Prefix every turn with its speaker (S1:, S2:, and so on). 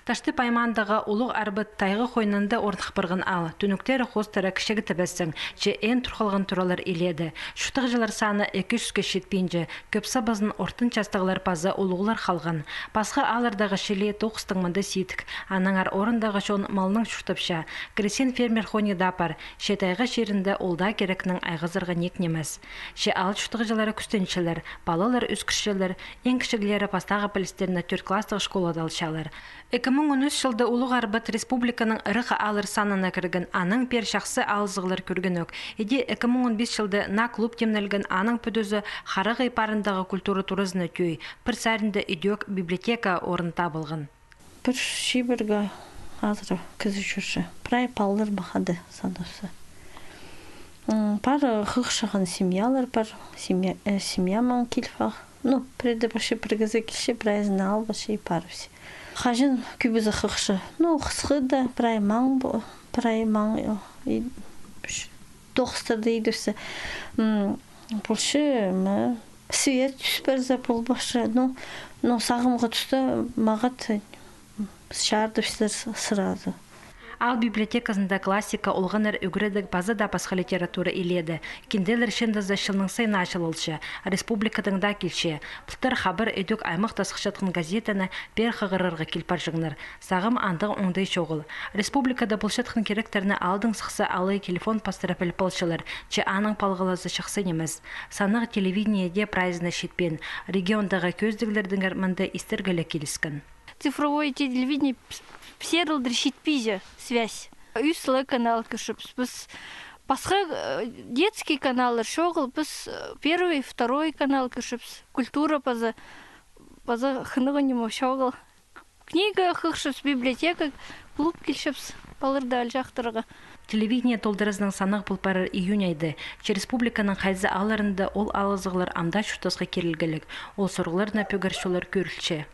S1: Ташты паймандағы улуг арбыт тайғы хойнында орнық біргін ал. Түніктері хостары кішігі тібәсің, че ен тұрқалған туралар иледі. Шутық жылар саны 200-ке шетпейінже, көпсі базын ортын частығылар пазы улуғылар қалған. Пасқы алырдағы шеле тоқыстың мұнды сейтік. Анаңар орындағы шон малның шутыпша. Кресен фермер хони дапар. Шетайғы шерінде олда керекнің айғызырға некнемес. Ше ал шутық жылары күстеншілер, балалар үскішілер, ең кішігілері пастағы полистеріне 4 кластық школада алшалар. 2013 жылда улуг арбыт республиканың ырықы алыр санына кірген аның пер шақсы алызығылар көрген өк. Еде 2015 жылда на клуб темнелген аның пөдөзі харығы парындағы культура туризмі түйй. Пір сәрінде идек библиотека орын табылған.
S2: Бір шибіргі азыры күзі жүрші. Прай палылар бақады санасы. Пар хықшаған семьялар, пар семьяман келфақ. Ну, преді башы біргізі келші, прай знал башы и пар все. Хажин күбізі хықшы. Ну, қысқы да прай маң тоқыстырды едірсі. Бұлшы свет түспәрзі бұл башы. Ну, сағымға түсті мағат шарды сырады.
S1: Ал библиотекасында классика олғаныр үгіредік базы да пасқа литература иледі. Кенделер шендізі шылның сайына ашылылшы. Республикадың да келші. Бұлтар хабар өдік аймақ тасқышатқын газетаны бер қығырырғы келпар жыңныр. Сағым андың оңдай шоғыл. Республикада бұлшатқын керектеріні алдың сықсы алы телефон пастыры пілпілшылыр. Че аның палғылазы шықсы неміз. Санығы телевидениеде прайзына шетпен. Региондағы көздігілердің әрмінді истергілі келіскен.
S3: Цифровое телевидение псерл решит пизя связь. Юслы канал кышып. Біз пасха детский канал шоғыл. Біз первый, второй канал кышып. Культура паза хынығынымы шоғыл. Книга хықшып, библиотека, клуб келшіп. Балырда алжақтырға.
S1: Телевидение толдырызның санық бұлпарыр июнь айды. Че республиканың қайзы аларында ол алызығылар амда шутасқа керілгілік. Ол сұрғыларына пөгіршулар көрілче.